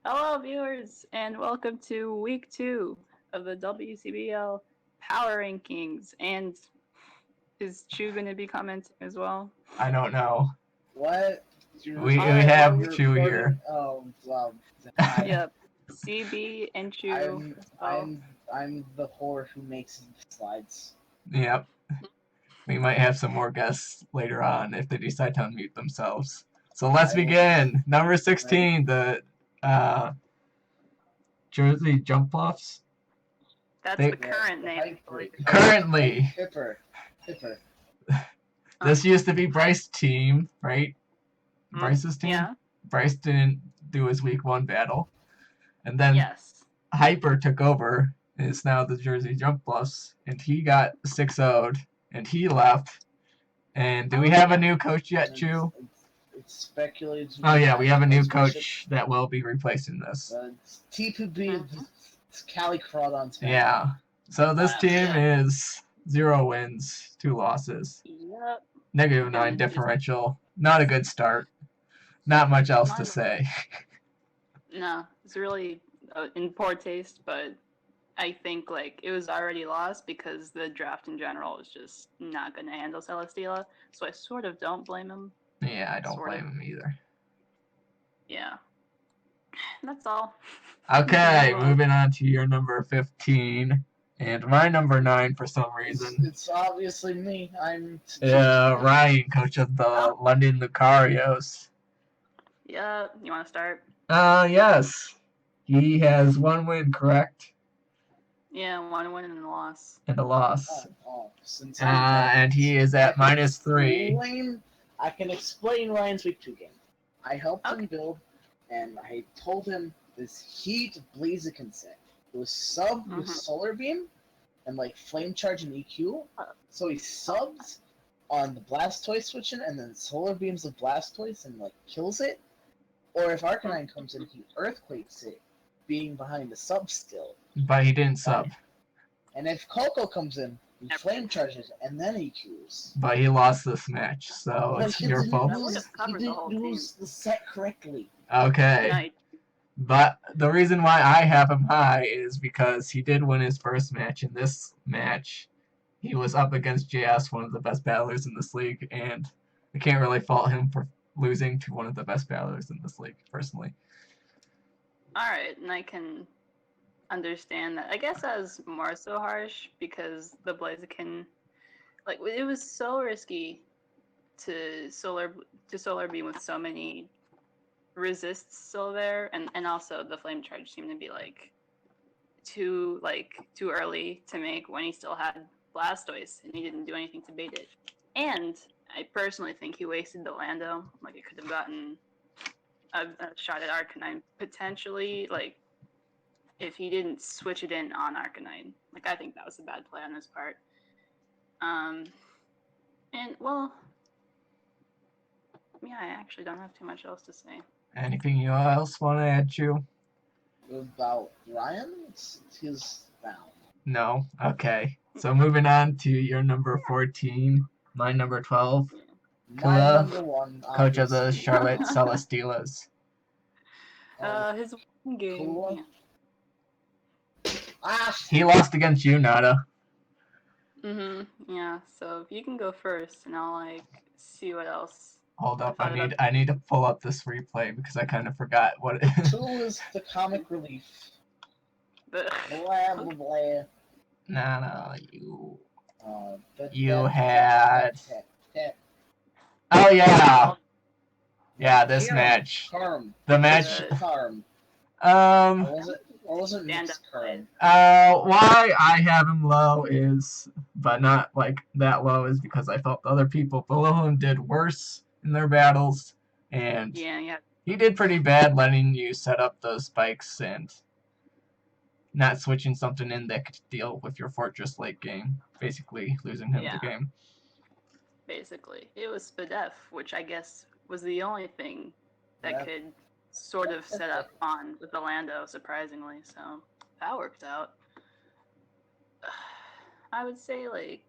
Hello, viewers, and welcome to week 2 of the WCBL Power Rankings. And is Chu going to be commenting as well? I don't know. What? We Alright, have You're Chu recording? here. Oh, well, then hi. Yep, CB and Chu I'm as well. I'm I'm the whore who makes slides. Yep. We might have some more guests later on if they decide to unmute themselves. So let's I will- begin. Number Ready? 16, the Jersey Jump Bluffs. That's They- the current name. Currently, Hipper. this used to be Bryce's team, right? Bryce's team? Yeah, Bryce didn't do his week 1 battle. And then yes. Hyper took over and is now the Jersey Jump Bluffs. And he got 6-0'd and he left. And do we have a new coach yet, Chu? It's speculated. Oh yeah, we have a new coach that will be replacing this. T2B. It's Cali Crawdon's family. Yeah. So this team Yeah. is 0 wins, 2 losses. Yep. -9 And just- differential. Not a good start. Not much else to Not- say. No, it's really in poor taste, but I think like it was already lost because the draft in general is just not going to handle Celesteela. So I sort of don't blame him. Yeah, I don't Sort of. blame him either. Yeah, that's all. Okay, Move on. moving on to your number 15. And my number 9 for some reason. It's obviously me. I'm. Ryan, coach of the London Lucarios. Yeah, you want to start? Yes. He has 1 win, correct? Yeah, 1 win and a loss. And a loss. Since And he is at -3. I can explain Ryan's week 2 game. I helped Okay. him build, and I told him this heat Blaziken set. It was sub with Solar Beam and like Flame Charge and EQ. So he subs on the Blastoise switching and then Solar Beams the Blastoise and like kills it. Or if Arcanine comes in, he Earthquakes it, being behind the sub still. But he didn't sub. And if Coco comes in, he Flame Charges and then EQs. But he lost this match, so But it's he your didn't fault. He didn't use the set correctly. Okay. Night. But the reason why I have him high is because he did win his first match. In this match, he was up against JS, one of the best battlers in this league, and I can't really fault him for losing to one of the best battlers in this league, personally. Alright, and I can understand that. I guess that was more so harsh because the Blaziken, like, it was so risky to solar beam with so many resists still there, and also the flame charge seemed to be like too early to make when he still had Blastoise and he didn't do anything to bait it. And I personally think he wasted the Lando. Like, it could have gotten a shot at Arcanine potentially, like if he didn't switch it in on Arcanine. Like, I think that was a bad play on his part. And well, yeah, I actually don't have too much else to say. Anything you else want to add, Chu? About Ryan? He's down. No? Okay. So moving on to your number 14, my number 12, My Kula, number 1, coach of the obviously. Charlotte Celesteelas. His one game. Kula? He lost against you, Nada. Yeah, so you can go first and I'll like see what else. Hold up, I need to pull up this replay because I kind of forgot what it is. 2 is the comic relief. But Blah, blah, blah. Nada, you. But You that- had. that- Oh yeah, that- this Karm. match. Karm. The match. Karm. Or was it Stand Mix up. Karm? Why I have him low is, but not like that low, is because I felt the other people below him did worse in their battles, and yeah. he did pretty bad letting you set up those spikes and not switching something in that could deal with your Fortress late game, basically losing him the game. Basically, it was Spadef, which I guess was the only thing that Yeah. could sort of set up on with the Lando, surprisingly. So that worked out. I would say like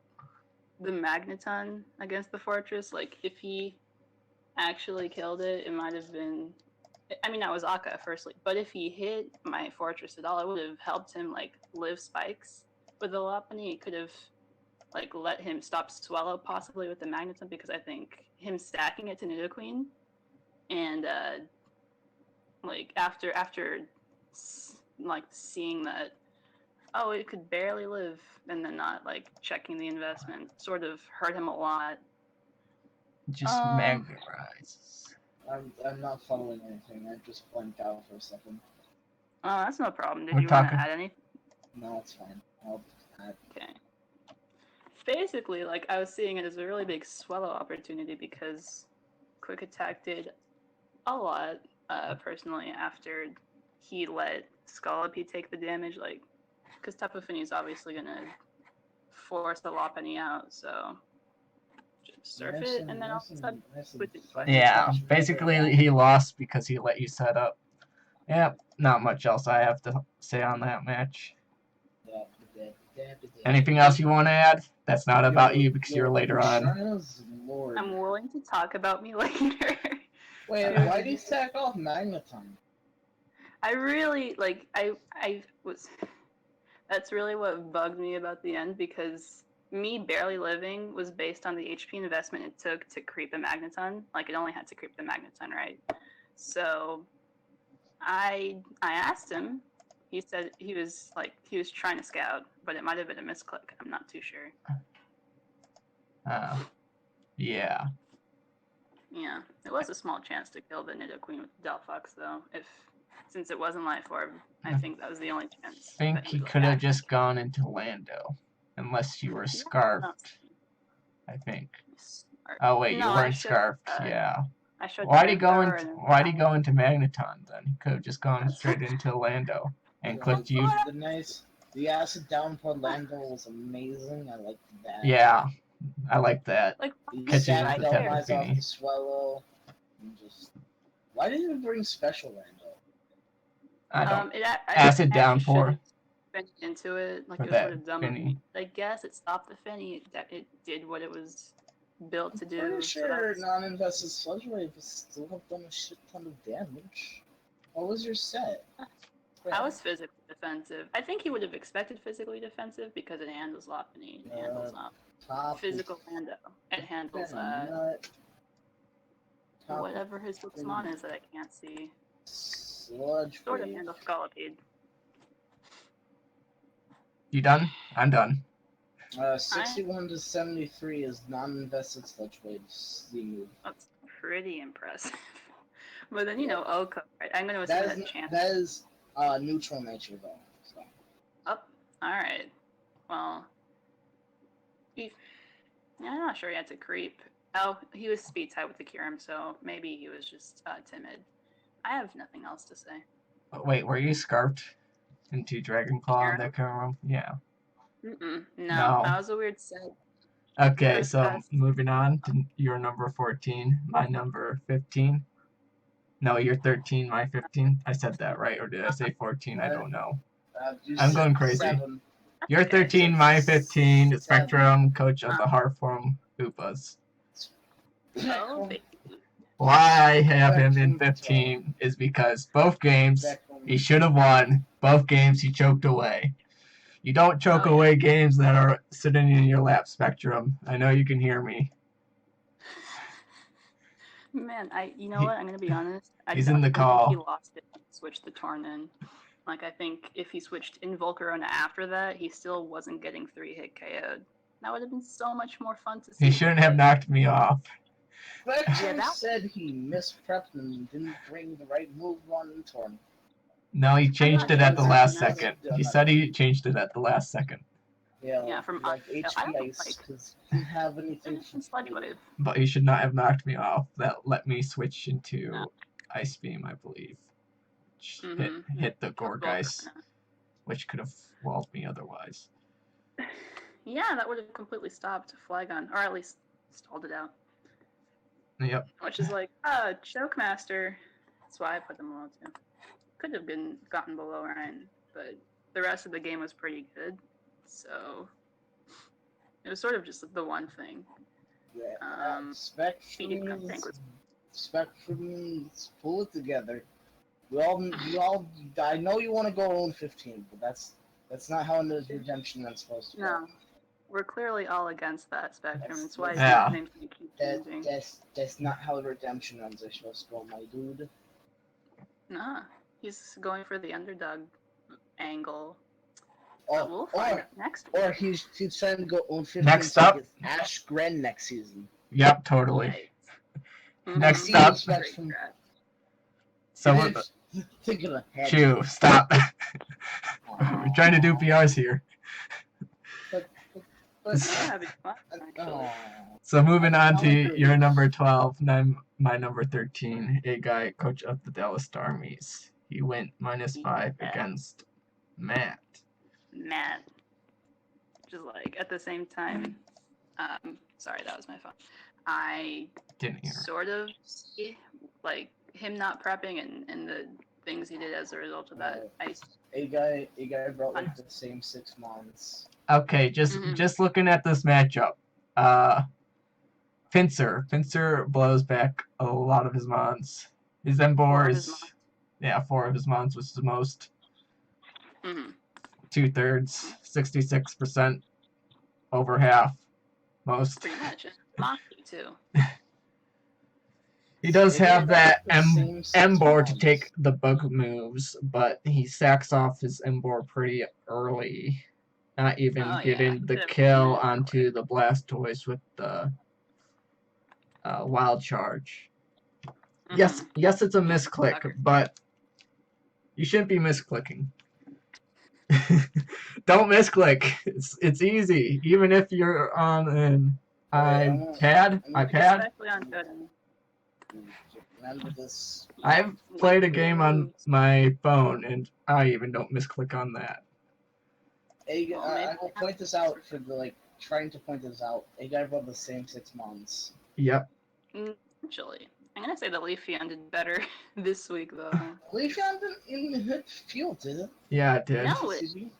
the Magneton against the Fortress, like if he actually killed it, it might have been I mean, that was Akka firstly, but if he hit my Fortress at all, it would have helped him like live spikes with the Lopunny. It could have like let him stop Swallow possibly with the Magneton, because I think him stacking it to Nidoqueen and like after like seeing that, oh, it could barely live, and then not like checking the investment sort of hurt him a lot. Just Magnerizes. I'm not following anything. I just blanked out for a second. Oh, that's no problem. Did We're you want talking- to add anything? No, it's fine. I'll add. Okay. Basically, like I was seeing it as a really big Swallow opportunity because Quick Attack did a lot, personally, after he let Scolipede take the damage, like, because Tapu Fini is obviously gonna force the Lopunny out, so just surf it, and then all of a sudden, switch it twice. Yeah, basically he lost because he let you set up. Yep, not much else I have to say on that match. Anything else you want to add? That's not about you because you're later on. Sharna's Lord. I'm willing to talk about me later. Wait, why do you stack off Magneton? I really like. I was. That's really what bugged me about the end, because me barely living was based on the HP investment it took to creep a Magneton. Like it only had to creep the Magneton, right? So I asked him. He said he was trying to scout, but it might have been a misclick. I'm not too sure. Yeah. Yeah, it was a small chance to kill the Nidoqueen with Delphox, though. Since it wasn't Life Orb, I think that was the only chance. I think that he would, like, could have actually just gone into Lando, unless you were scarfed. I think. Smart. Oh wait, No, you I weren't showed, scarfed. Yeah. I showed Why'd he go Flamethrower into and Why'd he go into Magneton then? He could have just gone That's- straight into Lando and Yeah, clicked you. The acid downpour Lando was amazing. I liked that. Yeah, I like that. like You Catching sat up with Delmize Tapu off Fini. the Swallow. And just... Why didn't you bring Special Lando? I don't. I Acid actually downpour. should've been into it. Like For it was sort that of dumb of Fini. me. I guess it stopped the Fini. It did what it was built to do. Pretty so that sure was- non-invested Sludge Wave would still have done a shit ton of damage. What was your set? I was physically defensive. I think he would have expected physically defensive because it handles Lopunny. It handles Top physical Lando. It handles whatever his Pokemon is that I can't see. Sludge Sort of Wave. handles Scolipede. You done? I'm done. 61 to 73 is non-invested Sludge Wave's the move. That's pretty impressive. But then, Oko, right? I'm going to That assume is that chance. that is neutral nature though. So. Oh, alright. Well, I'm not sure he had to creep. Oh, he was speed type with the Kyurem, so maybe he was just timid. I have nothing else to say. Wait, were you scarfed into Dragonclaw on that camera? Yeah. No, No. that was a weird set. Okay, First so pass. moving on to your number 14, my number 15. No, you're 13, my 15. I said that right, or did I say 14? I don't know. I'm going crazy. 7. You're 13, my 15. Spectrum, coach of the Heartform Koopas. Oh, baby. Why I have him in 15 is because both games he should have won. Both games he choked away. You don't choke away games that are sitting in your lap, Spectrum. I know you can hear me. Man, you know what? I'm gonna be honest. He's in the I call. think he lost it when he switched the Tornin. Like, I think if he switched in Volcarona after that, he still wasn't getting 3-hit KO'd. That would have been so much more fun to see. He shouldn't have knocked me off. Spectrum said he misprepped and didn't bring the right move on Torn. No, he changed it at the sure. last second. He said he changed it at the last second. Yeah, from like I HP don't Ice, because he didn't have anything. Sludge Wave. But he should not have knocked me off. That let me switch into Ice Beam, I believe. Which hit the Gorgeist, which could have walled me otherwise. Yeah, that would have completely stopped Flygon, or at least stalled it out. Yep. Which is like, Choke Master. That's why I put them low too. Could have gotten below Ryan, but the rest of the game was pretty good. So it was sort of just the one thing. Yeah, Spectrum's pull it together. I know you want to go 0-15, but that's not how the redemption run's supposed to go. No, we're clearly all against that spectrum. That's why Yeah. his name's gonna keep changing. That's not how the redemption runs are supposed to go, my dude. Nah, he's going for the underdog angle. But we'll Or find out next week. or he's trying to go 0-15 Next so he up. gets Ash Gren next season. Yep, totally. Nice. Next Mhm. up. Great draft. So Think of the head. Chew, stop. We're trying to do PRs here. But We're having fun, actually. So moving on to your number 12, my number 13, a guy, coach of the Dallas Stormies. He went -5 against Matt. Matt. Just like at the same time. Sorry, that was my phone. I Didn't hear. sort of see like him not prepping and the things he did as a result of that. A guy brought like the same 6 months. Okay, just looking at this matchup. Pincer blows back a lot of his mons. His Embors, 4 of his mons, which is the most. 2/3, 66%, over half, most. Pretty much. Moxie too. He does have that Embor to take the bug moves, but he sacks off his Embor pretty early. Not even getting the kill onto the Blastoise with the Wild Charge. Yes, it's a misclick, but you shouldn't be misclicking. Don't misclick. It's easy, even if you're on an iPad. Especially on Gooden. Remember this. I've played a game on my phone, and I even don't misclick on that. I will point this out for trying to point this out. A guy brought the same 6 months. Yep. Actually, I'm gonna say the Leafeon did better this week though. Leafeon didn't hit field, did it? Yeah, it did. No, it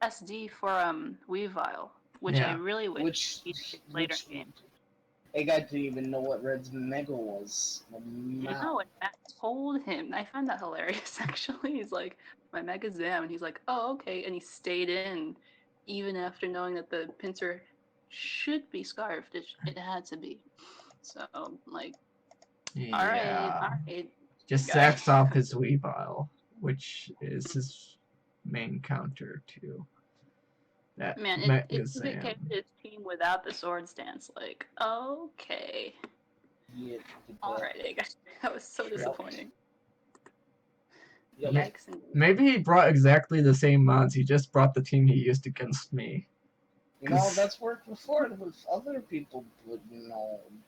SD for Weavile, which I really wish he did later in game. A guy didn't even know what Red's Mega was. No, and Matt told him. I found that hilarious actually. He's like, my Mega Zam, and he's like, oh okay, and he stayed in even after knowing that the pincer should be scarfed. It had to be. So like, all right. Just sacks off his Weavile, which is his main counter to that. Man, it's a bit his team without the sword stance. Like, okay. Yeah, Alright, guys. That was so disappointing. Yeah, maybe he brought exactly the same mods. He just brought the team he used against me. You know, that's worked before with other people, but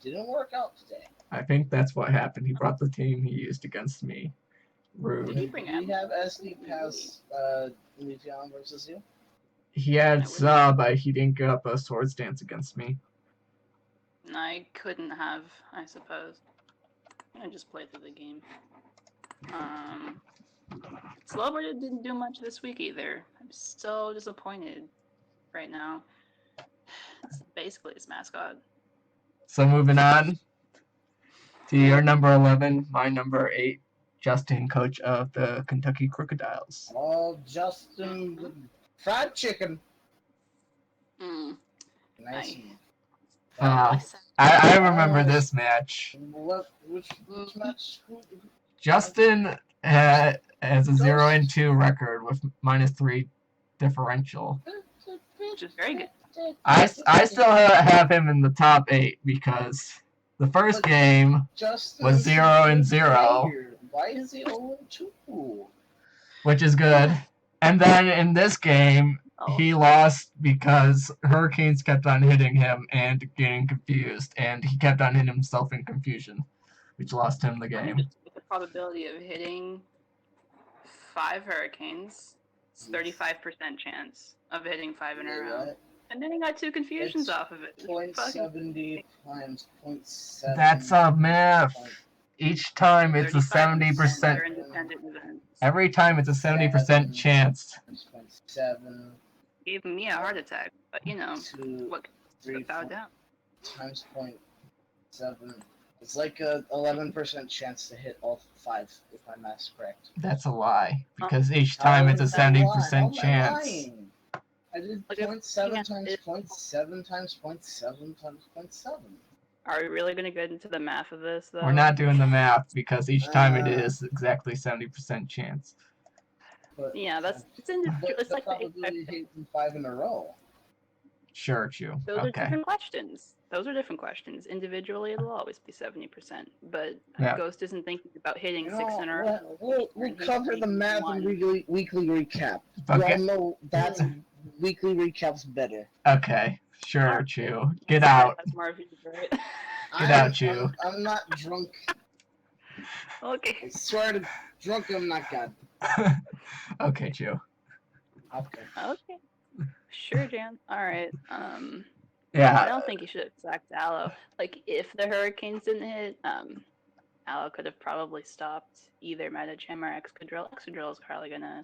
didn't work out today. I think that's what happened. He brought the team he used against me. Rude. Did he bring Did he have SD pass Leafeon versus you? He had sub, but he didn't get up a sword stance against me. I couldn't have, I suppose. I just played through the game. Slowbird didn't do much this week either. I'm so disappointed right now. It's basically his mascot. So moving on to your number 11, my number 8, Justin, coach of the Kentucky Crocodiles. Oh, Justin, fried chicken. Nice. I remember this match. Which match? Justin has a 0-2 record with -3 differential. Which is very good. I still have him in the top 8 because the first game was 0-0. Why is he 0-2? Which is good. And then in this game, he lost because Hurricanes kept on hitting him and getting confused, and he kept on hitting himself in confusion, which lost him the game. The probability of hitting 5 Hurricanes, it's 35% chance of hitting 5 in a row. And then he got 2 confusions off of it. 0.70 times 0.7. That's a math. Each time it's a 70%. Every time it's a 70% chance. 0.7. Gave me a heart attack, but what could bow down? Times 0.7 It's like a 11% chance to hit all 5, if my math's correct. That's a lie, because each time it's a How am I 70% chance. lying? I did Like, 0.7 yeah, times 0.7 times 0.7 times 0.7. Are we really gonna get into the math of this though? We're not doing the math, because each time it is exactly 70% chance. But, Yeah, it's the like probability of hitting 5 in a row. Sure, Chew. those are Okay. different questions. Those are different questions. Individually, it'll always be 70%. But Yeah. Ghost isn't thinking about hitting You 6 in a row. We'll and he's cover the thinking math one. and weekly recap. Okay. We all know that's weekly recap's better. Okay. Sure, Alright. Chew. Get out. That's more views, right? Get out, Chew. I'm not drunk. Okay. I swear to drunk I'm not God. Okay, Chew. Okay. Okay. Sure, Jan. Alright. I Yeah. don't think you should have sacked Aloe. Like, if the Hurricanes didn't hit, Aloe could have probably stopped either Metagem or Excadrill. Excadrill is probably gonna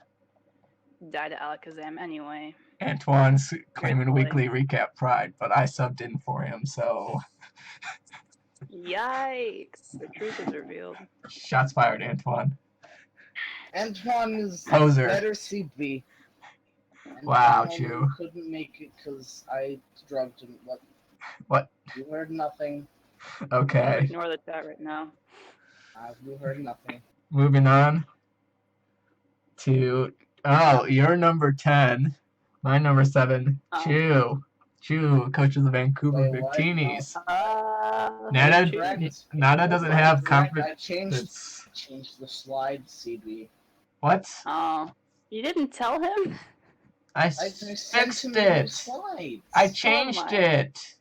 die to Alakazam anyway. Antoine's claiming Gratefully. weekly recap pride, but I subbed in for him, so Yikes! The truth is revealed. shots fired, Antoine. Antoine is Poser. better CB. Wow, Antoine Chew. couldn't make it because I drugged him. What? You heard nothing. Okay. Ignore the chat right now. You heard nothing. Moving on to you're number 10. My number 7, Oh. Chew, coach of the Vancouver Wait, what? Victinis. Nada, Nada doesn't have confidence. I changed the slide, CB. What? Oh, you didn't tell him? I sent fixed him the new it. slides. I changed it.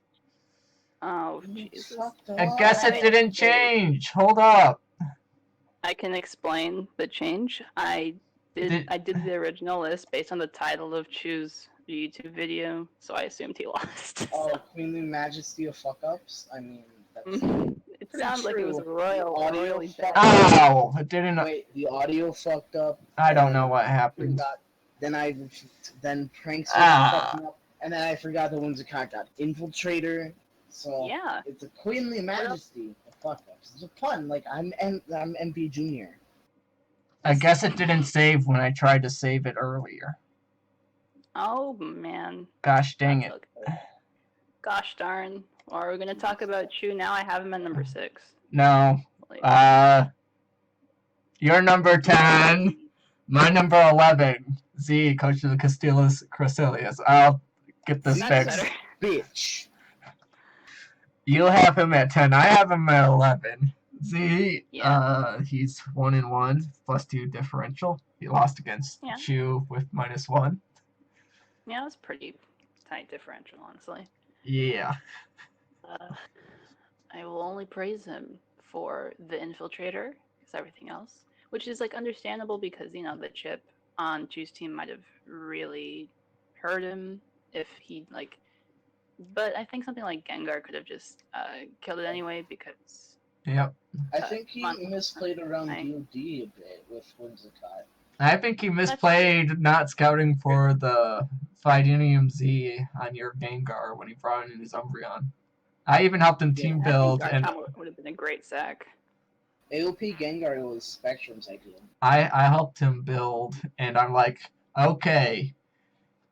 Oh, You Jesus. fucked I up. guess it didn't change. Hold up. I can explain the change. I did the original list based on the title of Chew's YouTube video, so I assumed he lost. Oh, Queenly Majesty of fuck ups? I mean, that's It sounds like it was a royally bad. Ow! It didn't. Wait, the audio fucked up. I don't know what happened. Then Pranks was fucking up, and then I forgot the Whimsicott got Infiltrator. So Yeah. it's a Queenly Majesty of fuck ups. It's a pun. Like I'm MP Junior. I guess it didn't save when I tried to save it earlier. Oh man. Gosh dang it. Okay. Gosh darn. Well, are we gonna talk about Chew now? I have him at number 6. No. You're number 10. My number 11. Z, coach of the Castillas Crocelius. I'll get this fixed. Better. Bitch. You'll have him at 10. I have him at 11. Z, Yeah. he's 1-1, +2 differential. He lost against Chew with -1. Yeah, it's pretty tight differential, honestly. Yeah. I will only praise him for the Infiltrator, because everything else, which is like understandable because the chip on Chew's team might have really hurt him if he but I think something like Gengar could have just killed it anyway because. Yep. I think he misplayed around DOD a bit with Whimsicott. I think he misplayed not scouting for the Fidinium Z on your Gengar when he brought in his Umbreon. I even helped him team build, and would have been a great sack. AOP Gengar was Spectrum's idea. I helped him build, and I'm like, okay,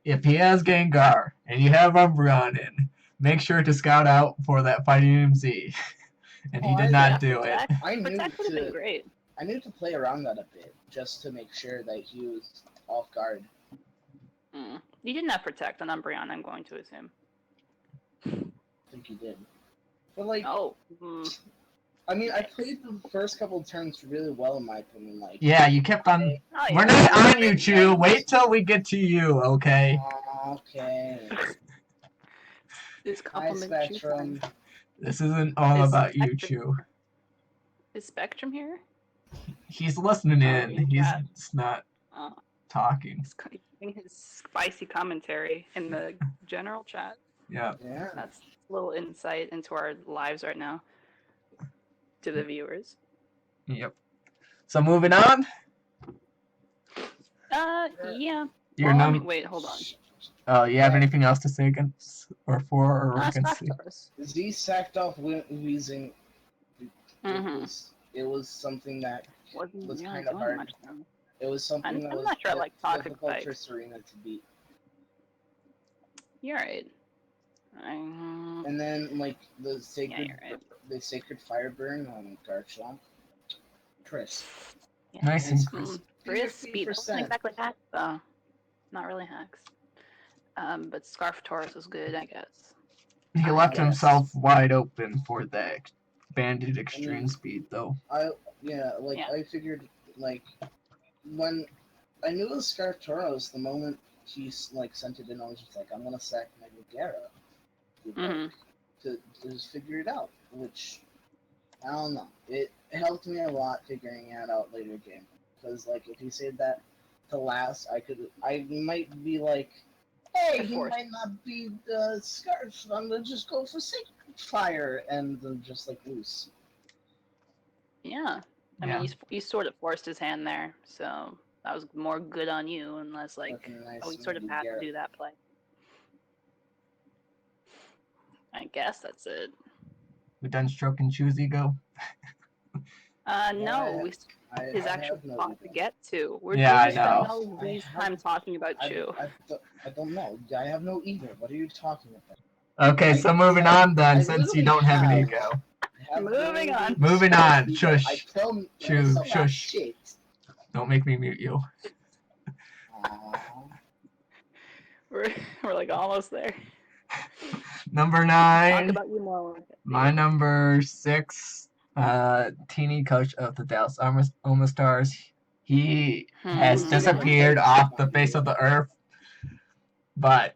if he has Gengar and you have Umbreon in, make sure to scout out for that Fidinium Z. And he did not do it. Protect would have been great. I knew to play around that a bit just to make sure that he was off guard. You didn't have Protect on Umbreon, I'm going to assume. I think he did. But I mean, I played the first couple of turns really well in my opinion. Yeah, you kept on. We're not on you, Chew. Wait till we get to you, okay? Okay. This compliment Chew. This isn't all about you, Chew. Is Spectrum here? He's listening in. He's not talking. He's giving his spicy commentary in the general chat. Yeah. That's a little insight into our lives right now to the viewers. Yep. So moving on. Yeah. Wait, hold on. Oh, you have anything else to say against or for or against? Z sacked off Weezing Mhm. It was something that Wasn't was really kind of doing hard. much though. It was something that I'm was not sure I like toxic difficult for spikes. Serena to beat. You're right. And then like the sacred you're right. the sacred fire burn on Garchomp. Crisp. Yeah. Nice and crisp. Crispy. That wasn't exactly hacks though. Not really hacks. But Scarf Taurus was good, I guess. He left himself wide open for that banded extreme speed, though. I figured like when I knew it was Scarf Tauros, the moment he like sent it in, I was just like, I'm gonna sack Megagara to just figure it out. Which I don't know. It helped me a lot figuring it out later game because like if he said that to last, I might be like, hey, he might not be the Scarf. I'm gonna just go for Sacred Fire and then just like lose. Yeah. I mean, you sort of forced his hand there, so that was more good on you, unless like, we sort of had to do that play. I guess that's it. We done stroke and choose ego? No, his actual spot to get to. We're I spending know. all this time talking about Chew. I don't know. I have no ego. What are you talking about? Okay, so moving on then, since you don't have an ego. Moving on. Moving on. Shush. I tell Chew, shush. Shit. Don't make me mute you. We're like almost there. Number Talk 9. about you more. My number 6, teeny coach of the Dallas Alma Stars. He has disappeared off the face of the earth, but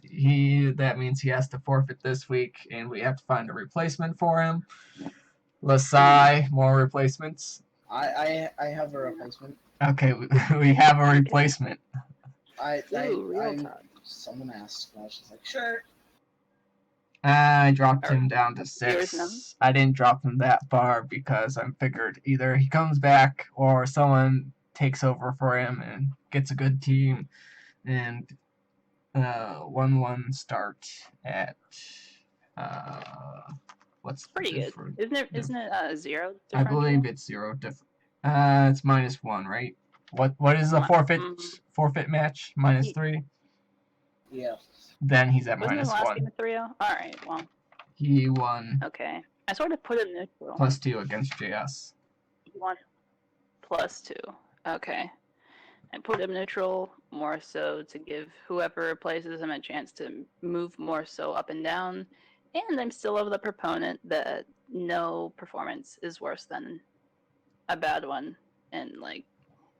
that means he has to forfeit this week, and we have to find a replacement for him. Lasai, more replacements. I have a replacement. Okay, we have a replacement. Someone asked, and I was just like, sure. I dropped him down to 6. I didn't drop him that far because I figured either he comes back or someone takes over for him and gets a good team. And 1-1 start at what's pretty good. Isn't it 0? I believe it's 0 different. It's -1, right? What is the forfeit match? -3. Yeah. Then he's at Wasn't the last -1. game a 3-0? All right, well. He won. Okay, I sort of put him neutral. +2 against JS. He won +2. Okay, I put him neutral more so to give whoever replaces him a chance to move more so up and down. And I'm still of the proponent that no performance is worse than a bad one, and like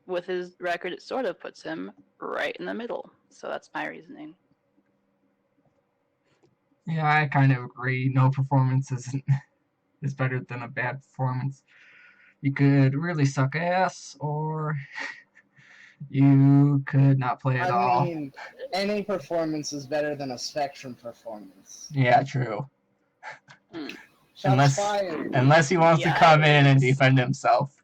with his record, it sort of puts him right in the middle. So that's my reasoning. Yeah, I kind of agree. No performance is better than a bad performance. You could really suck ass, or you could not play at all. I mean, any performance is better than a Spectrum performance. Yeah, true. Shots fired. Unless he wants to come in and defend himself.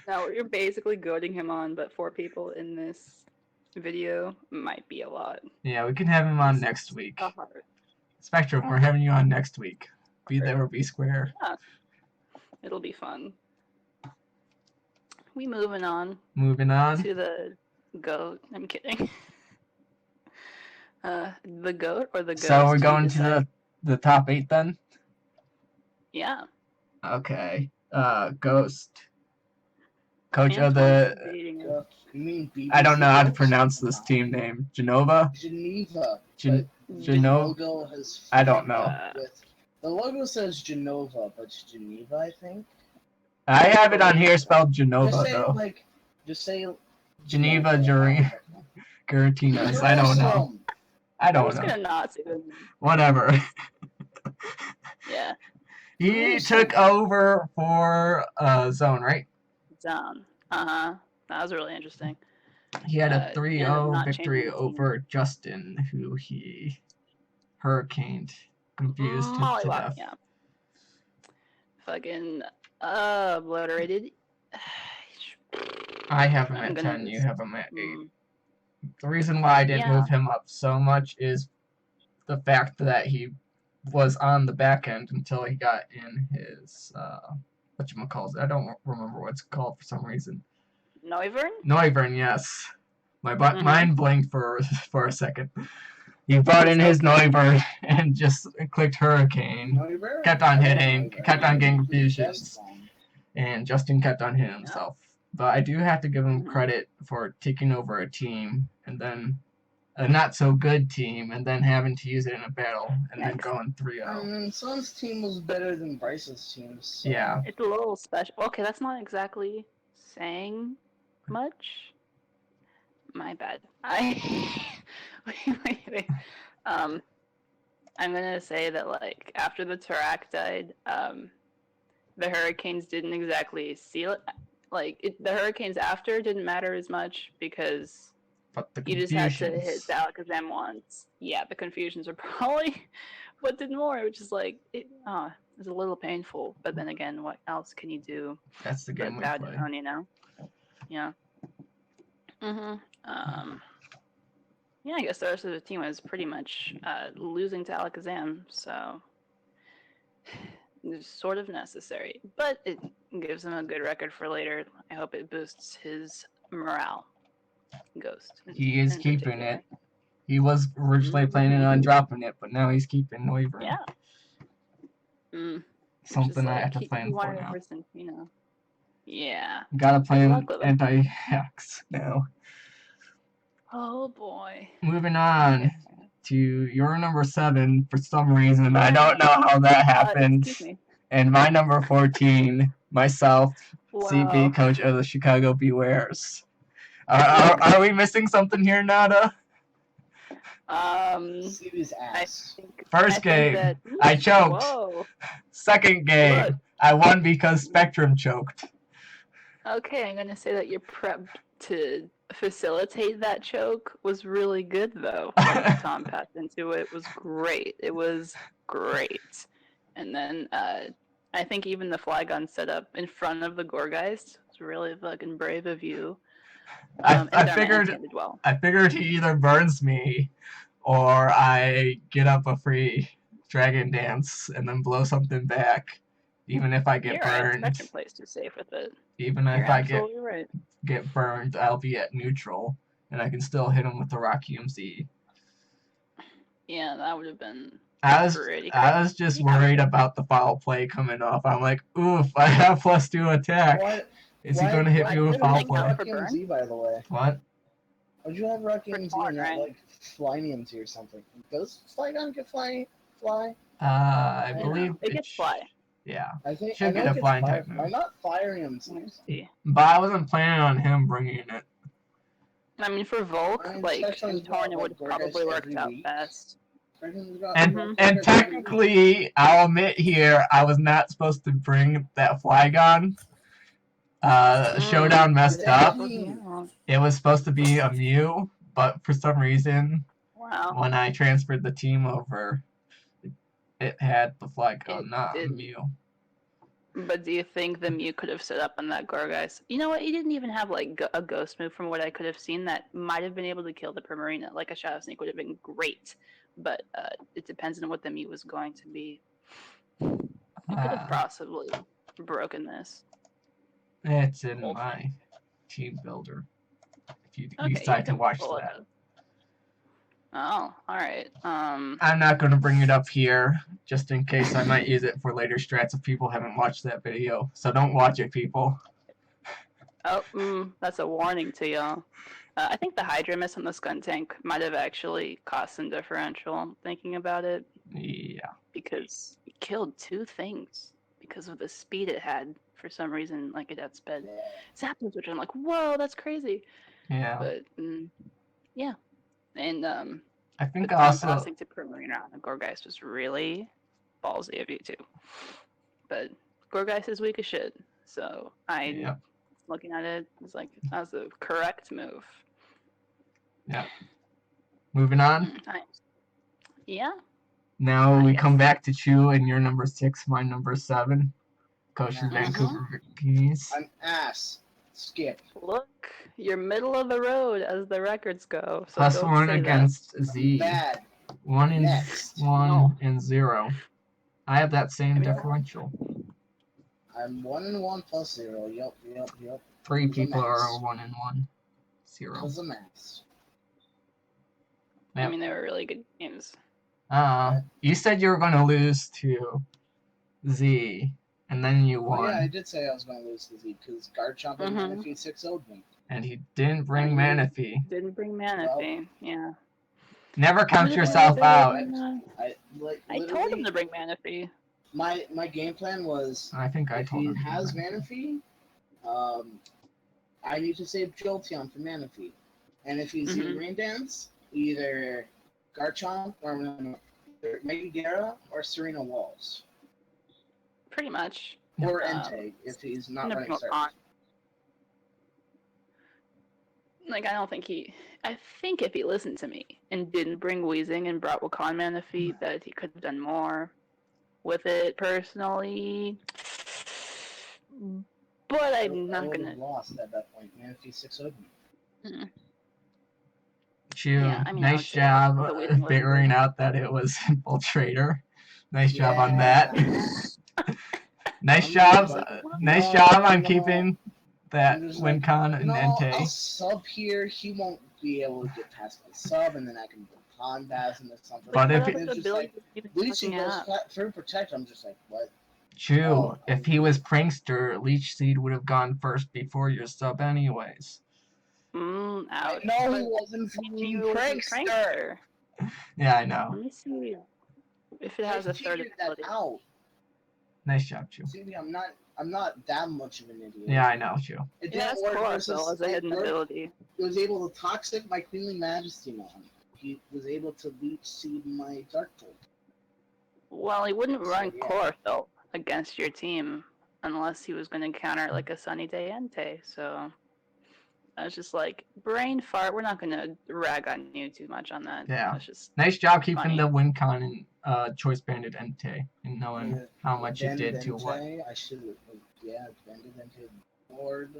No, you're basically goading him on, but 4 people in this video might be a lot. Yeah, we can have him on next week. Spectrum, we're having you on next week. Be there or be square. Yeah. It'll be fun. We moving on. Moving on. To the goat. I'm kidding. The goat or the goat? So we're going to the top 8 then? Yeah. Okay. Ghost. Coach of the... I don't know how to pronounce this team name. Geneva? Genova. I don't know. The logo says Genova, but it's Geneva, I think. I have it on here spelled Genova, though. Just say Geneva Garatinas. I don't know. I don't know. Gonna not say them. Whatever. Yeah. He took over for Zone, right? Zone. Uh-huh. That was really interesting. He had a 3-0 victory over Justin, who he hurricaned, confused to death. Yeah. Fucking obliterated. I have him at 10, you have him at 8. The reason why I didn't move him up so much is the fact that he was on the back end until he got in his whatchamacallit. I don't remember what it's called for some reason. Noivern? Noivern, yes. My Mhm. mind blinked for a second. He brought in his Noivern and just clicked Hurricane. Noiver? Kept on I love hitting, Noiver. kept on getting He's the confusions, best one. and Justin kept on hitting himself. But I do have to give him Mhm. credit for taking over a team and then a not so good team and then having to use it in a battle and then Yikes. going 3-0. And Son's team was better than Bryce's team. So. Yeah. It's a little special. Okay, that's not exactly saying much. My bad. Wait. I'm gonna say that like after the Tarak died, the Hurricanes didn't exactly seal it. Like the Hurricanes after didn't matter as much because But the you just had to hit confusions. Alakazam once. Yeah, the confusions are probably what did more, which is like it was a little painful. But then again, what else can you do That's the game but we bow play. down, you know? Yeah. Yeah, I guess the rest of the team was pretty much losing to Alakazam, so it's sort of necessary. But it gives him a good record for later. I hope it boosts his morale. Ghost. He is in keeping particular. it. He was originally planning on dropping it, but now he's keeping Noivern. Yeah. Which is Something I like, have to he plan for wanted now. a person, you know. Yeah. Gotta Good plan luck with him. anti-hacks now. Oh boy. Moving on Okay. to your number 7 for some reason. I don't know how that happened. Excuse me. And my number 14, myself, Wow. CB, coach of the Chicago Bewares. Are we missing something here, Nada? CB's ass. First game, I choked. Whoa. Second game, Look. I won because Spectrum choked. Okay, I'm gonna say that your prep to facilitate that choke was really good, though. Like Tom passed into it was great. It was great. And then I think even the Flygon setup in front of the Gorgeist was really fucking brave of you. And I Darmanitan did well. figured he either burns me or I get up a free Dragon Dance and then blow something back. Even if I get You're right. burned, Spectrum plays too safe with it. even You're if I absolutely right. get burned, I'll be at neutral and I can still hit him with the Rocky MZ. Yeah, that would have been I pretty was just worried about the foul play coming off. I'm like, oof, I have +2 attack. Is he going to hit me with foul play? Rocky MZ, by the way. What? Why'd you have Rocky MZ and not like Flying MZ or something? Does Flygon get fly? I believe it gets fly. Yeah. I think Should get a flying type move. Why not Fire MZ? Let's see. But I wasn't planning on him bringing it. I mean, for Volk, like, Spectrum's got, Torn would have probably worked out best. And technically, I'll admit here, I was not supposed to bring that Flygon. Showdown messed up. It was supposed to be a Mew, but for some reason, when I transferred the team over, it had the Flygon, not a Mew. But do you think the Mew could have set up on that Gorgeist? You know what? He didn't even have like a ghost move from what I could have seen that might have been able to kill the Primarina. Like a Shadow Sneak would have been great, but it depends on what the Mew was going to be. You could have possibly broken this. It's in my team builder. If you decide to watch that. Oh, alright. I'm not going to bring it up here, just in case I might use it for later strats if people haven't watched that video. So don't watch it, people. Oh, that's a warning to y'all. I think the Hydra miss on the Skuntank might have actually cost some differential, thinking about it. Yeah. Because it killed 2 things because of the speed it had. For some reason, like it had sped Zapdos, which I'm like, whoa, that's crazy. Yeah. But, yeah. And, I think also passing to Primarina on the Gorgeist was really ballsy of you too. But Gorgeist is weak as shit, so looking at it, it's like that was the correct move. Yeah. Moving on. Nice. Yeah. Now we come back to Chu and your number 6, my number 7. Coach's Vancouver Vikings. I'm ass. Skip. Look, you're middle of the road as the records go. So +1 against Z. Bad. Next. 1-0. I have that same Yeah. differential. I'm 1-1 plus 0. Yep. 3 Who's the people are max? 1-1. 0. Because the max. I Yep. mean, they were really good games. You said you were going to lose to Z, and then you Oh won. yeah, I did say I was going to lose to Z because Garchomp and Manaphy 6-0'd me. And he didn't bring And Manaphy. Didn't bring Manaphy. Yeah. Never count Would've been yourself better out. than, I I told him to bring Manaphy. My game plan was I think I if told he him. has Manaphy, I need to save Jolteon for Manaphy. And if he's using Rain Dance, either Garchomp or either Megagara or Serena Walls. Pretty much. Or Entei if he's not running Surf. Like, I think if he listened to me and didn't bring Weezing and brought Wakan Manaphy, that he could have done more with it personally. But I'm not would gonna. have lost at that point. Manaphy 6-0'd me. Chew, Yeah, I mean, nice job the Weezing wasn't figuring good. out that it was Infiltrator. Nice job on that. Nice job on keeping that win con and Entei. I'll sub here. He won't be able to get past my sub, and then I can con pass into something. But if it's just like Leeching goes through Protect, I'm just like, what? Chew, if he was Prankster, Leech Seed would have gone first before your sub anyways. Ouch. No, he wasn't fucking Prankster. Yeah, I know. Let me see if it has a third ability. Out. Nice job, Chew. See, I'm not that much of an idiot. Yeah, I know, Chew. It Yeah, didn't work Chlorophyll as a hidden ability. He was able to Toxic my Queenly Majesty on. He was able to Leech Seed my Darkbolt. Well, he wouldn't run Chlorophyll against your team unless he was going to counter like a Sunny Day Entei, so I was just like, brain fart, we're not going to rag on you too much on that. Yeah. That's just nice job keeping funny. the win con and Choice Banded Entei and knowing how much it did to what. I should have Banded Entei board.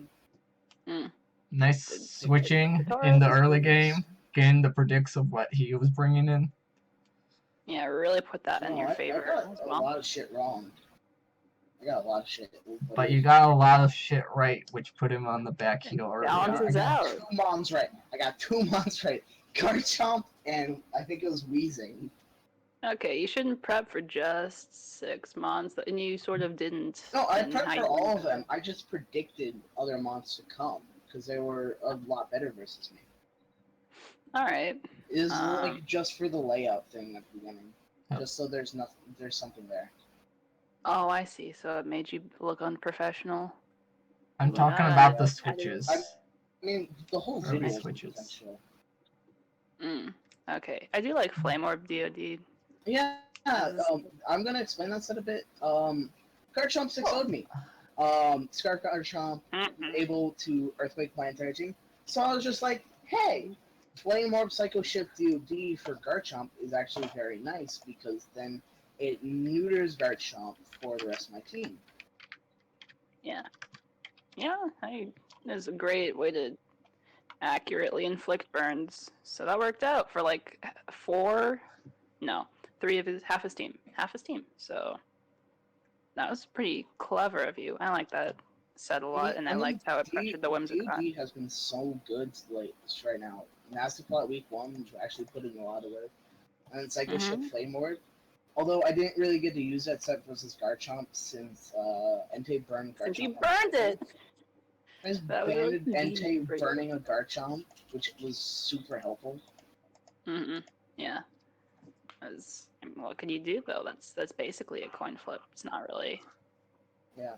Nice switching in the early game, getting the predicts of what he was bringing in. Yeah, really put that in your favor. I got a lot of shit wrong. I got a lot of shit. But you got a lot of shit right, which put him on the back heel early on. Balances out. Two Mons right. I got 2 Mons right. Garchomp and I think it was Weezing. Okay, you shouldn't prep for just 6 months, and you sort of didn't. No, I prepped for all of them. I just predicted other Mons to come because they were a lot better versus me. Alright. It is like just for the layout thing at the beginning. Just so there's something there. Oh, I see. So it made you look unprofessional. I'm talking about the switches. I mean, the whole video switches. Okay. I do like Flame Orb DoD. Yeah, I'm gonna explain that set a bit. Garchomp 6-0'd me. Scarf Garchomp able to Earthquake my entire team. So I was just like, hey, Flame Orb Psycho Shift DoD for Garchomp is actually very nice because then it neuters Garchomp for the rest of my team. Yeah. Yeah, it's a great way to accurately inflict burns. So that worked out for like 3 of half his team. So that was pretty clever of you. I like that set a lot, and I liked how it pressured the Whimsicott. DoD has been so good right now. Masterplot week 1 actually put in a lot of work. And then Psycho Shift Flame Orb. Although I didn't really get to use that set versus Garchomp since Entei burned Garchomp. Since you burned it! I just banded Entei burning a Garchomp, which was super helpful. Yeah. What can you do though? That's basically a coin flip. It's not really. Yeah.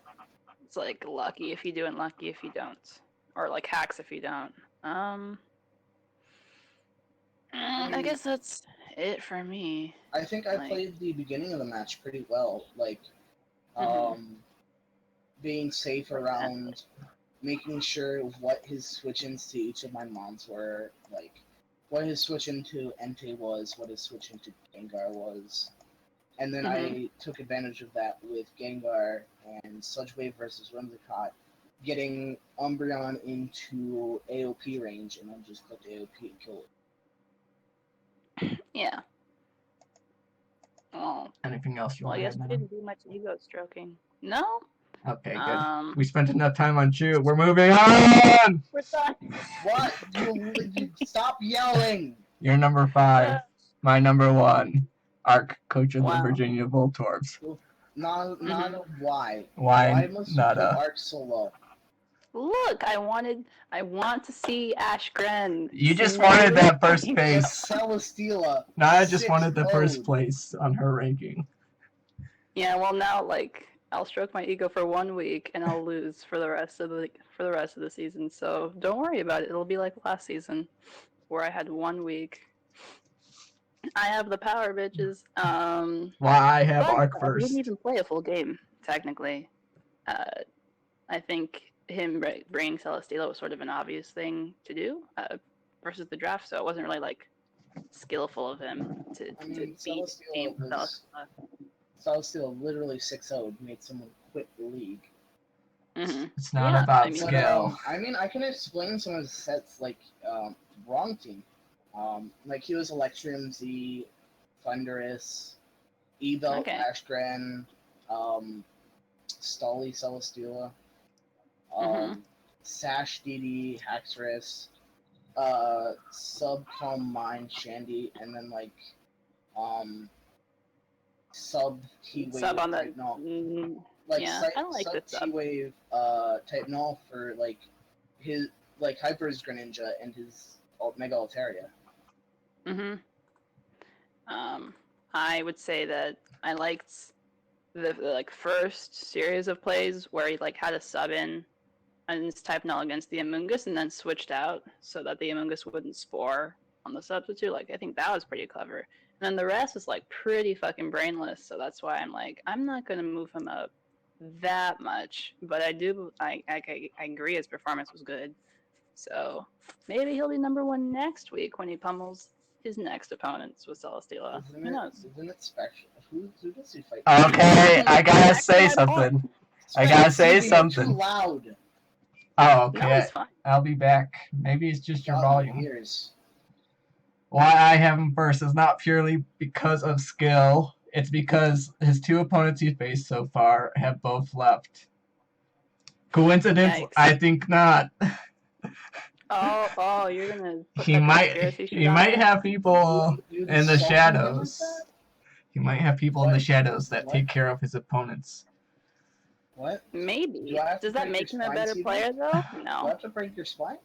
It's like lucky if you do and lucky if you don't, or like hacks if you don't. I guess that's it for me. I think I played the beginning of the match pretty well. Like, being safe around, making sure what his switch-ins to each of my mons were, like, what his switch into Entei was, what his switch into Gengar was. And then I took advantage of that with Gengar and Sludge Wave versus Whimsicott, getting Umbreon into AOP range, and then just clicked AOP and kill it. Yeah. Oh, Anything else you well, I want to guess add, we Madam? didn't do much ego stroking. No. Okay, good. Um, We spent enough time on Chew. We're moving on! we're done. What? You stop yelling! You're number 5. My number 1. Arc, coach of the Wow. Virginia Voltorbs. Nada, why? Why Why must you Nada? put Arc so low? Look, I want to see Ashgren. You just wanted that first It's place. Celesteela. Nada just wanted the 6-0'd. first place on her ranking. Yeah, well now like I'll stroke my ego for 1 week and I'll lose for the rest of the season. So don't worry about it. It'll be like last season, where I had 1 week. I have the power, bitches. Why I have But Arc he first. didn't even play a full game, technically. I think him bringing Celesteela was sort of an obvious thing to do versus the draft, so it wasn't really like skillful of him to beat team Celesteela. Celesteela literally 6-0'd, made someone quit the league. Mm-hmm. It's not Yeah, about I mean- skill. I mean, I can explain some of his sets, like, wrong team. Like, he was Electrum, Z, Thunderous, Ebelt, Okay. Ashgren, Stolly, Celesteela, Sash, DD, Haxorus, Sub, Calm Mind, Shandy, and then, like, Sub, T-Wave. Sub on the... No. Like, yeah, I like sub this sub. T-Wave, type null for, like, his, like, Hyper's Greninja and his Mega Altaria. Mm-hmm. I would say that I liked the like first series of plays where he like had a sub in and his type null against the Amoonguss and then switched out so that the Amoonguss wouldn't spore on the substitute. Like I think that was pretty clever. And then the rest was like pretty fucking brainless. So that's why I'm like, I'm not gonna move him up that much. But I agree his performance was good. So maybe he'll be number 1 next week when he pummels his next opponents with Celesteela. Who knows? Isn't it Spectre? Who does he fight? Okay, I gotta say something. I gotta say Spectre, you're something. too loud. Oh, No, okay. it's fine. I'll be back. Maybe it's just your Oh, volume. ears. Why I have him first is not purely because of skill. It's because his 2 opponents he's faced so far have both left. Coincidence? Yikes. I think not. Oh, you're gonna put He that might conspiracy shit he on might it? have people You in the insulting him like shadows. that? He might have people in the What? shadows that What? take care of his opponents. What? Maybe. Do I have to Does that break make your him a spine, better Steven? player though? Do I No. have to break your spine?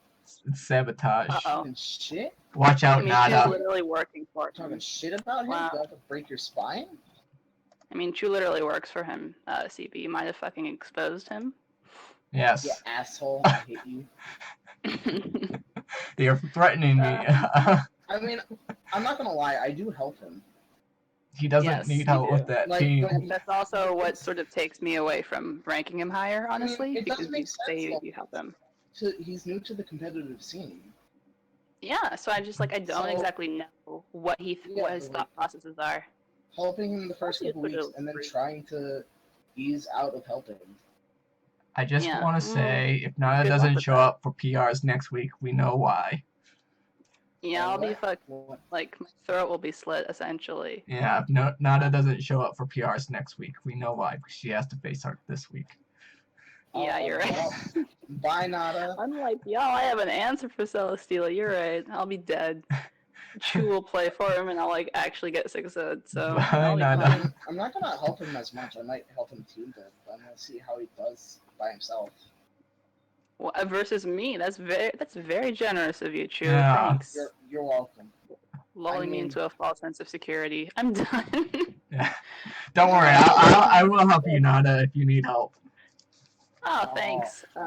It's sabotage. Uh-oh. Talking shit? Watch I out, mean, she's Nada. literally working for Talking him. shit about him? Wow. Do I have to break your spine? I mean, Chu literally works for him. CB, you might have fucking exposed him. Yes. You asshole. I hate you. You're threatening me. I mean, I'm not gonna lie, I do help him. He doesn't Yes, need you help do. with that Like, team. when- That's also what sort of takes me away from ranking him higher, honestly, it does because make you sense, say though. you help him. He's new to the competitive scene. Yeah, so I just like I don't So- exactly know what what his but, thought processes are. Helping him the first Hopefully couple it's weeks and then free. trying to ease out of helping him. I just Yeah. want to say, if Nada Good luck doesn't with show that. up for PRs next week, we know why. Yeah, I'll be What? fucked. What? Like my throat will be slit essentially. Yeah, if Nada doesn't show up for PRs next week, we know why, because she has to face Arc this week. Yeah, you're right. well, bye, Nada. I'm like, y'all, I have an answer for Celesteela. You're right. I'll be dead. Chu will play for him, and I'll like actually get 6-0. So Bye, I'll be Nada. fine. I'm not gonna help him as much. I might help him team build, but I'm gonna see how he does by himself. Well, versus me, that's very generous of you, Chu. Yeah. Thanks. You're welcome. Lulling me mean- into a false sense of security. I'm done. Yeah. Don't worry, I will help you, Nada, if you need help. Oh, thanks. I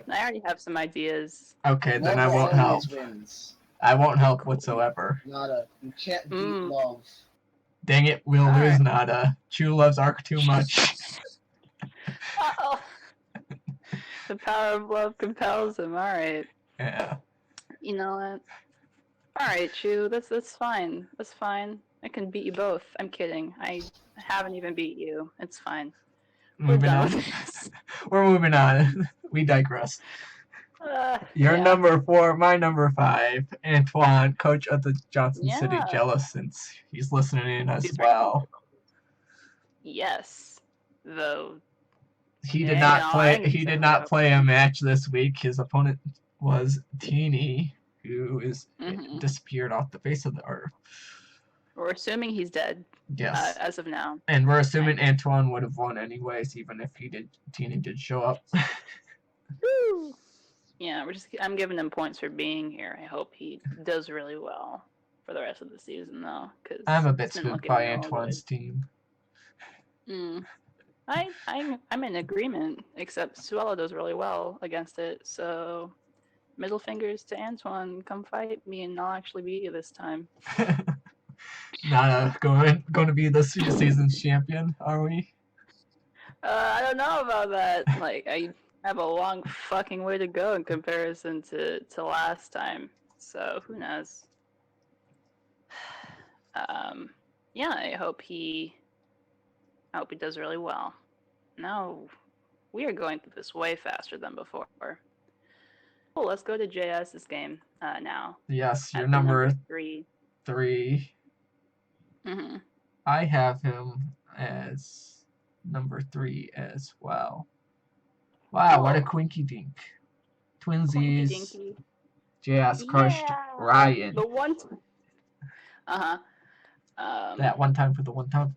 already have some ideas. Okay, then I Love won't help. always wins. I won't help whatsoever. Nada, you can't beat Mm. love. Dang it, we'll All lose, right. Nada. Chu loves Arc too much. Uh-oh. The power of love compels him. All right. Yeah. You know what? All right, Chu. That's fine. That's fine. I can beat you both. I'm kidding. I haven't even beat you. It's fine. We're Moving done on. with this. We're moving on. We digress. Your Yeah. number 4, my number 5. Antoine, coach of the Johnson City Yeah. Jealous, since he's listening in as He's well. Yes, though. He did Yeah, not no, play. I can He did certainly not hope play a he. match this week. His opponent was Teeny, who is Hmm. disappeared off the face of the earth. We're assuming he's dead Yes, as of now. and we're assuming Right. Antoine would have won anyways, even if Teeny did show up. Woo! Yeah, I'm giving him points for being here. I hope he does really well for the rest of the season, though, because I'm a it's bit been spooked looking by no good. Antoine's team. I'm in agreement, except Suella does really well against it. So middle fingers to Antoine, come fight me, and I'll actually beat you this time. Not going to be this season's champion, are we? I don't know about that. Like, I have a long fucking way to go in comparison to last time. So who knows? Yeah, I hope he does really well. Now we are going through this way faster than before. Cool, let's go to JS's game now. Yes, you're At the number number 3. 3. Mm-hmm. I have him as number 3 as well. Wow, what a Cool. quinky dink. Quinky Twinsies. dinky. JS crushed Yeah. Ryan. The one. Uh huh. That one time for the one time.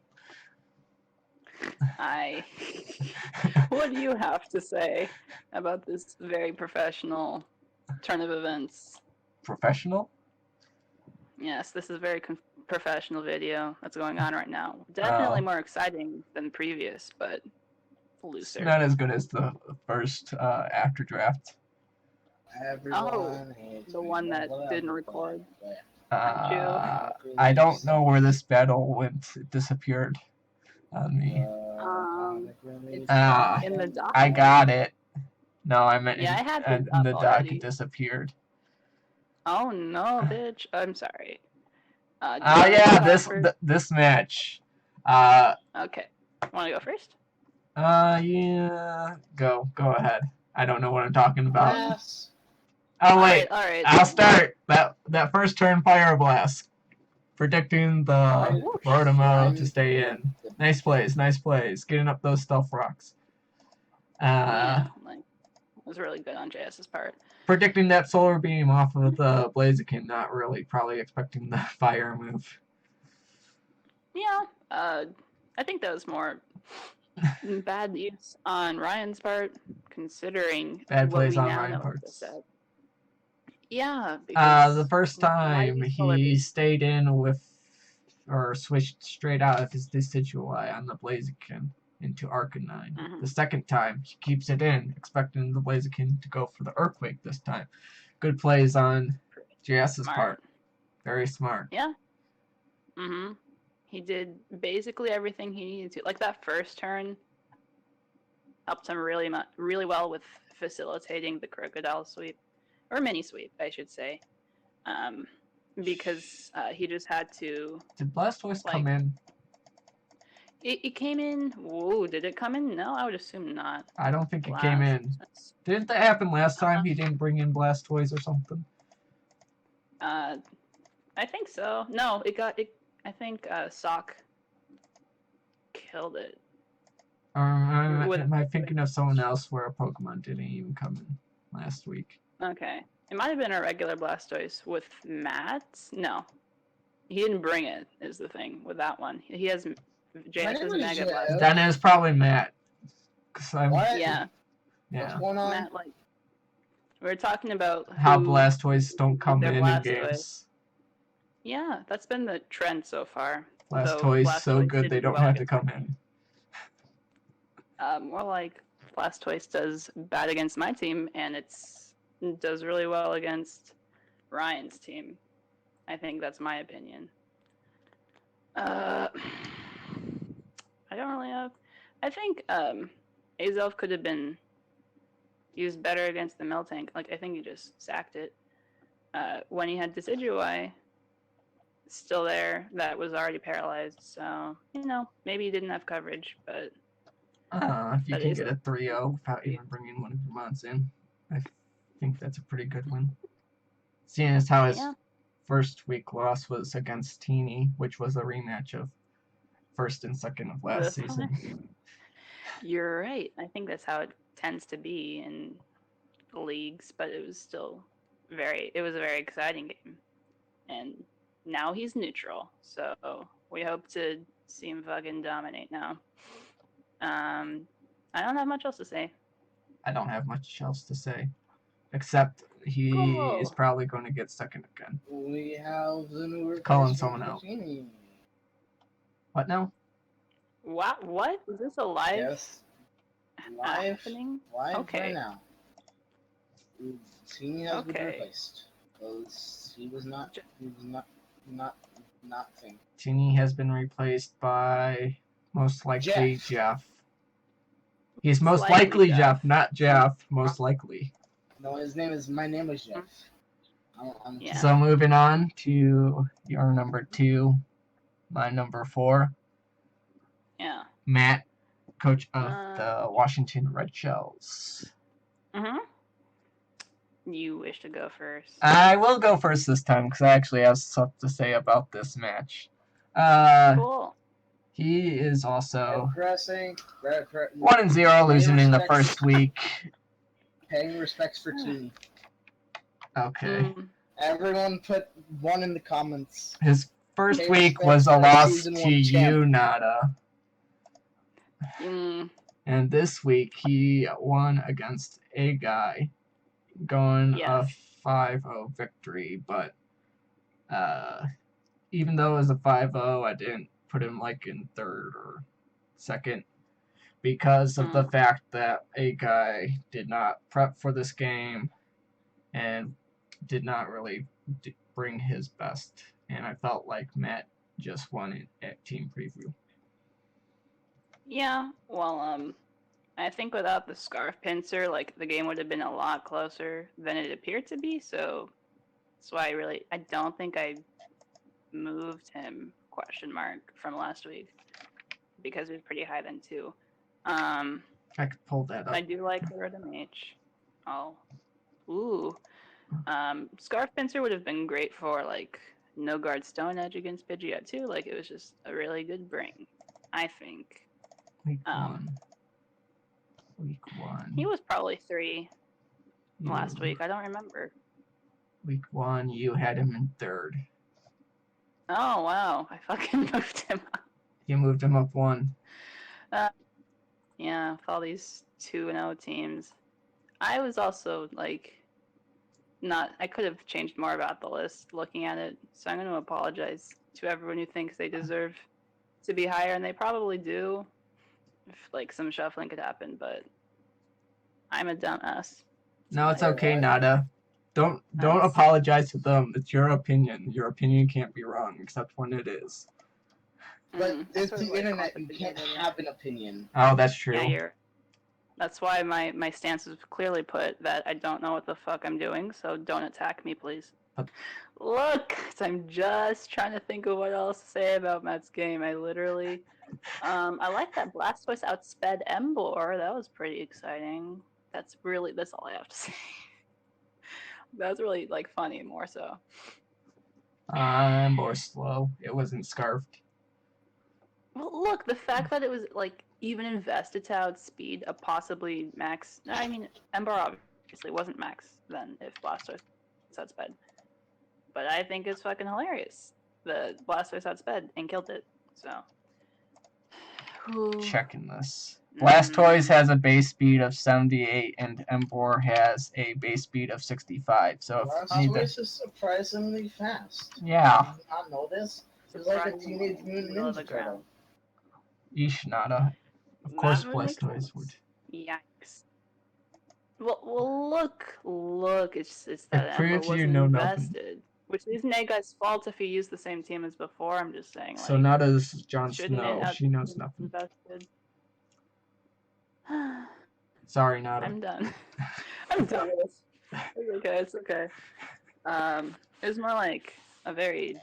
What do you have to say about this very professional turn of events? Professional? Yes, this is a very professional video that's going on right now. Definitely more exciting than previous, but looser. It's not as good as the first after draft. Everyone hates the me, one that whatever, didn't record. I don't know where this battle went. It disappeared on me. It's in the doc. I got it. No, I meant Yeah, I had in the doc. already. It disappeared. Oh no, bitch! I'm sorry. Yeah, this match. Okay, want to go first? Yeah. Go ahead. I don't know what I'm talking about. Yes. Oh wait, all right. I'll start. That first turn fire blast. Predicting the Mortimer to stay in. Nice plays. Getting up those stealth rocks. Yeah, like, it was really good on JS's part. Predicting that solar beam off of the Blaziken, not really. Probably expecting the fire move. Yeah, I think that was more bad use on Ryan's part, considering bad what plays we on now Ryan know parts. Yeah, because the first time he stayed in with, or switched straight out of his Decidueye on the Blaziken into Arcanine. Mm-hmm. The second time, he keeps it in, expecting the Blaziken to go for the Earthquake this time. Good plays on JS's part. Very smart. Yeah. Mm-hmm. He did basically everything he needed to. Like, that first turn helped him really well with facilitating the Crocodile sweep. Or mini sweep, I should say. Because he just had to... Did Blastoise come in? It came in... Whoa, did it come in? No, I would assume not. I don't think it came in. Didn't that happen last time? He didn't bring in Blastoise or something? I think so. No, I think Sock killed it. Am I thinking of someone else where a Pokemon didn't even come in last week? Okay. It might have been a regular Blastoise with Matt. No. He didn't bring it, is the thing with that one. He has JS's Mega Blastoise. Then it was probably Matt. What? Yeah. What's going on? Matt, like, we're talking about how Blastoise don't come in games. Yeah, that's been the trend so far. Blastoise so good they don't have to come in. More like Blastoise does bad against my team, and it does really well against Ryan's team. I think that's my opinion. I don't really have... I think Azelf could have been used better against the Miltank. Like, I think he just sacked it. When he had Decidueye still there, that was already paralyzed. So, maybe he didn't have coverage, but... if you can get a 3-0 without even bringing one of your mons in, I think that's a pretty good win. Seeing as how his first week loss was against Teeny, which was a rematch of first and second of last season. You're right. I think that's how it tends to be in leagues, but it was still it was a very exciting game. And now he's neutral, so we hope to see him fucking dominate now. I don't have much else to say. I don't have much else to say, except he is probably going to get second again. We have the new Calling someone out. What now? What? Is this a live? Yes. Live happening? Live Okay. right now. Teeny has been Okay. replaced. Because he was not thing. Teeny has been replaced by most likely Jeff. He's most likely Jeff, not Jeff. Most likely. No, my name was Jeff. Yeah. So moving on to your number 2, my number 4. Yeah. Matt, coach of the Washington Red Shells. Mhm. You wish to go first. I will go first this time because I actually have stuff to say about this match. Cool. He is also 1-0, losing in the first week. Paying respects for Teeny. Okay. Everyone put 1 in the comments. His first week was a loss to you, Nada. And this week he won against a guy, going a 5-0 victory. But even though it was a 5-0, I didn't put him like in third or second because of the fact that a guy did not prep for this game and did not really bring his best. And I felt like Matt just won it at Team Preview. Yeah, well, I think without the scarf pincer, like, the game would have been a lot closer than it appeared to be, so that's why I don't think I moved him, ? From last week, because it was pretty high then, too. I could pull that up. I do like the Rhythm H. Oh. Ooh. Scarf pincer would have been great for, like, no guard stone edge against Pidgeot, too. Like, it was just a really good bring, I think. Week 1. He was probably 3 last week. I don't remember. Week 1, you had him in third. Oh, wow. I fucking moved him up. You moved him up 1. Yeah, with all these 2-0 teams. I was also, like, I could have changed more about the list looking at it, so I'm going to apologize to everyone who thinks they deserve to be higher, and they probably do, if, like, some shuffling could happen, but I'm a dumbass. No, it's okay, Nada. Don't apologize to them. It's your opinion. Your opinion can't be wrong, except when it is. But it's the internet. You can't have an opinion. Oh, that's true. Yeah, that's why my stance is clearly put that I don't know what the fuck I'm doing, so don't attack me, please. Look, I'm just trying to think of what else to say about Matt's game. I literally... I like that Blastoise outsped Emboar. That was pretty exciting. That's all I have to say. That was really, like, funny, more so. Emboar slow. It wasn't scarfed. Well, look, the fact that it was, like, even invested to outspeed a possibly max... I mean, Emboar obviously wasn't max then if Blastoise outsped. But I think it's fucking hilarious. The Blastoise outsped and killed it, so... Checking this. Blastoise has a base speed of 78 and Emboar has a base speed of 65. So Blastoise is surprisingly fast. Yeah. Did you not know this? It's like a Teenage Mutant Ninja Turtle. Yeesh, Nada. Of course Blastoise would. Yikes. Well, look, it's that Emboar wasn't invested. Which isn't a guy's fault if he used the same team as before, I'm just saying. Like, so Nada's Jon Snow. She knows nothing. Invested. Sorry, Nada. I'm done. I'm done with this. It's okay. It was more like a very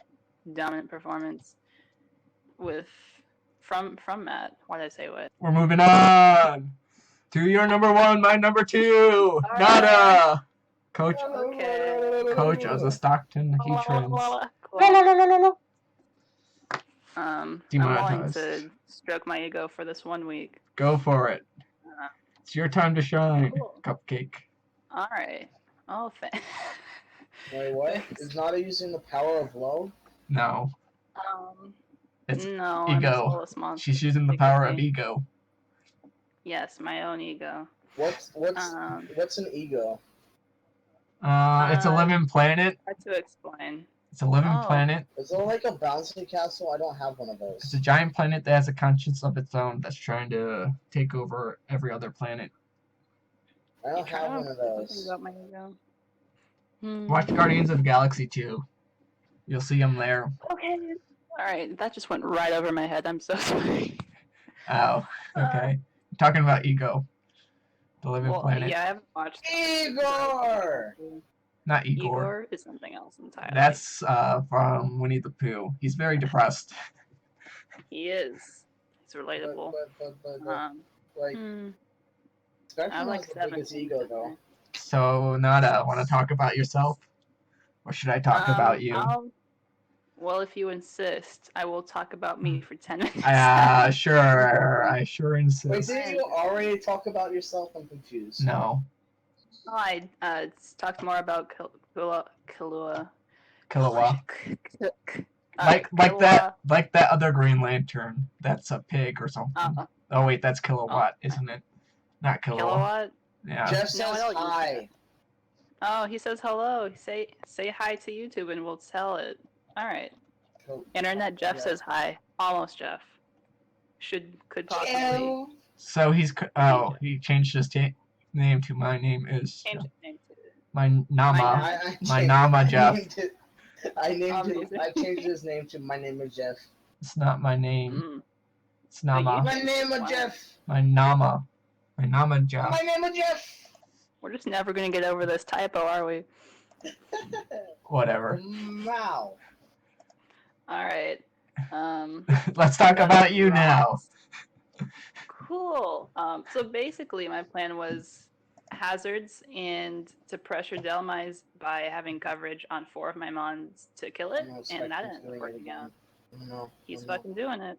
dominant performance from Matt. Why did I say what? We're moving on to your number 1, my number 2. Nada. Coach of the Stockton Heat Trends. I'm willing Demonetized. to stroke my ego for this 1 week. Go for it. Uh, It's your time to shine, Cool. Cupcake. all right. Oh, Wait, what? thanks. Is Nada using the power of love? No. It's No, I'm a ego. soulless monster. She's using the Stick with power of me. ego. Yes, my own ego. What's Um, an ego? It's a living planet. Hard to explain. It's a living Oh. planet. Is it like a bouncy castle? I don't have one of It's those. a giant planet that has a conscience of its own that's trying to take over every other planet. I don't have one of those. About my ego. Watch Guardians of the Galaxy 2. You'll see them there. Okay. All right, that just went right over my head. I'm so sorry. Oh, okay. Talking about ego. The living Well, planet. yeah, I haven't watched. Igor! Not Igor. Igor is something else entirely. That's from Winnie the Pooh. He's very depressed. He is. He's relatable. Like, Spectrum I like has the 7. biggest ego, though. So, Nada, want to talk about yourself? Or should I talk about you? Well, if you insist, I will talk about me for 10 minutes. Sure. I sure insist. Wait, did you already talk about yourself? I'm confused. No. Oh, I talked more about Killua. Killua. Like that other Green Lantern. That's a pig or something. Oh wait, that's Kilowatt, isn't it? Not Killua. Kilowatt? Yeah. Jeff says hi. Oh, he says hello. Say hi to YouTube and we'll tell it. All right. Cool. Internet Jeff says hi. Almost Jeff. Could possibly. So he changed his name to my name is Change his name to my Nama. My Nama Jeff. I changed his name to my name is Jeff. It's not my name. It's Nama. My name is Jeff. My Nama. My Nama Jeff. My name is Jeff. We're just never gonna get over this typo, are we? Whatever. Wow. All right. Let's talk about you now. Cool. So basically, my plan was hazards and to pressure Delmise by having coverage on 4 of my mons to kill it, and that ended up working out. He's fucking doing it.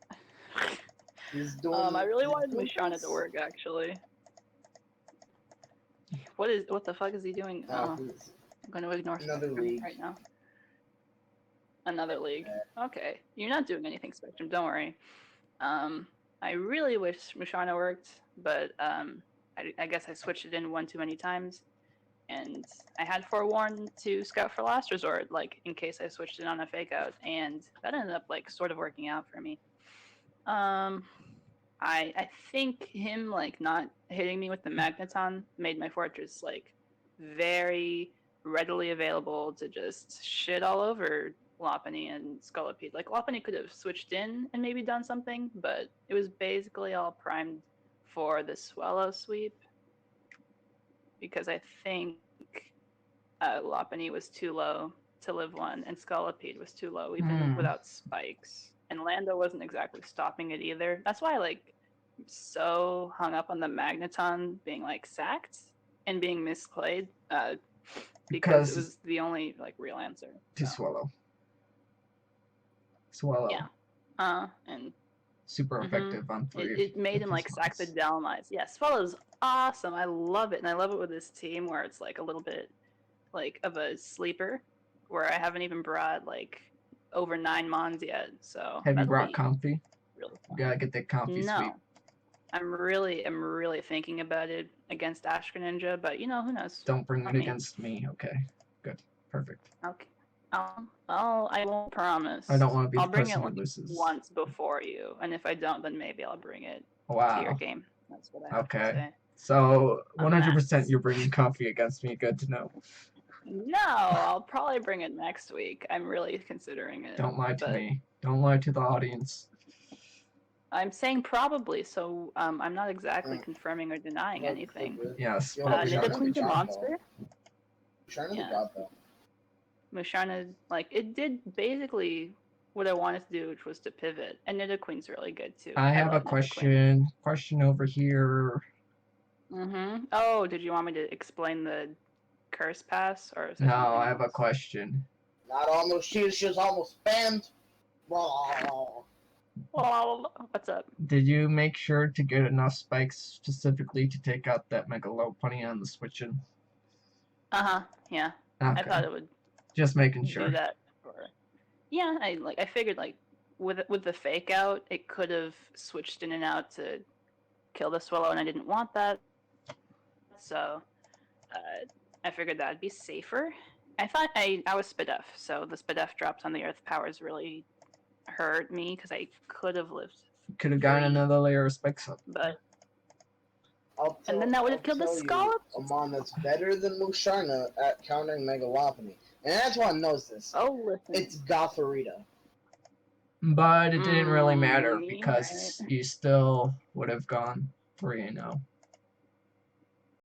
He's doing I really wanted Mishana to work, actually. What the fuck is he doing? I'm gonna ignore Spectrum right now. Another league. Okay. You're not doing anything, Spectrum, don't worry. I really wish Mishana worked, but I guess I switched it in one too many times. And I had forewarned to scout for last resort, like in case I switched it on a fake out, and that ended up like sort of working out for me. I think him like not hitting me with the magneton made my fortress like very readily available to just shit all over Lopunny and Scolipede. Like Lopunny could have switched in and maybe done something, but it was basically all primed for the Swallow sweep because I think Lopunny was too low to live 1 and Scolipede was too low even without spikes. And Lando wasn't exactly stopping it either. That's why I like so hung up on the magneton being like sacked and being misplayed because it was the only like real answer. To swallow. Yeah. And super effective on 3. It made him like sack the Delmise. Yeah, Swallow's awesome. I love it, and I love it with this team where it's like a little bit like of a sleeper, where I haven't even brought like over 9 mons yet. So have you brought Comfy? Really you gotta get that Comfy sweep. I'm really thinking about it against Ashka Ninja, but you know, who knows? Don't bring it against me. Okay, good, perfect. Okay. I won't promise. I don't want to be I'll the bring person it who loses. once before you, and if I don't, then maybe I'll bring it to your game. That's what I have to say. So 100% you're bringing Comfy against me. Good to know. No, I'll probably bring it next week. I'm really considering it. Don't lie to me. Don't lie to the audience. I'm saying probably, so I'm not exactly confirming or denying anything. Yes. Nidoqueen's a monster? Musharna's a god, though. Musharna, like, it did basically what I wanted to do, which was to pivot. And Nidoqueen's really good, too. I have a question. Question over here. Oh, did you want me to explain the curse pass? Or is no, I have a question. Not almost. She was almost spammed. What's up? Did you make sure to get enough spikes specifically to take out that Mega Lopunny on the switching? Yeah. Okay. I thought it would Just making sure. do that. Yeah, I figured like with the fake out, it could have switched in and out to kill the Swallow, and I didn't want that. So I figured that'd be safer. I thought I was Spadef, so the Spadef drops on the Earth powers really hurt me because I could have lived. Could have gotten 3, another layer of spikes up. but And then that would have killed the Scallop. A mon that's better than Musharna at countering Mega Lopunny. And Antoine knows this. Oh, listen. It's Gotharita. But it didn't really matter Mm, because you still would have gone 3-0.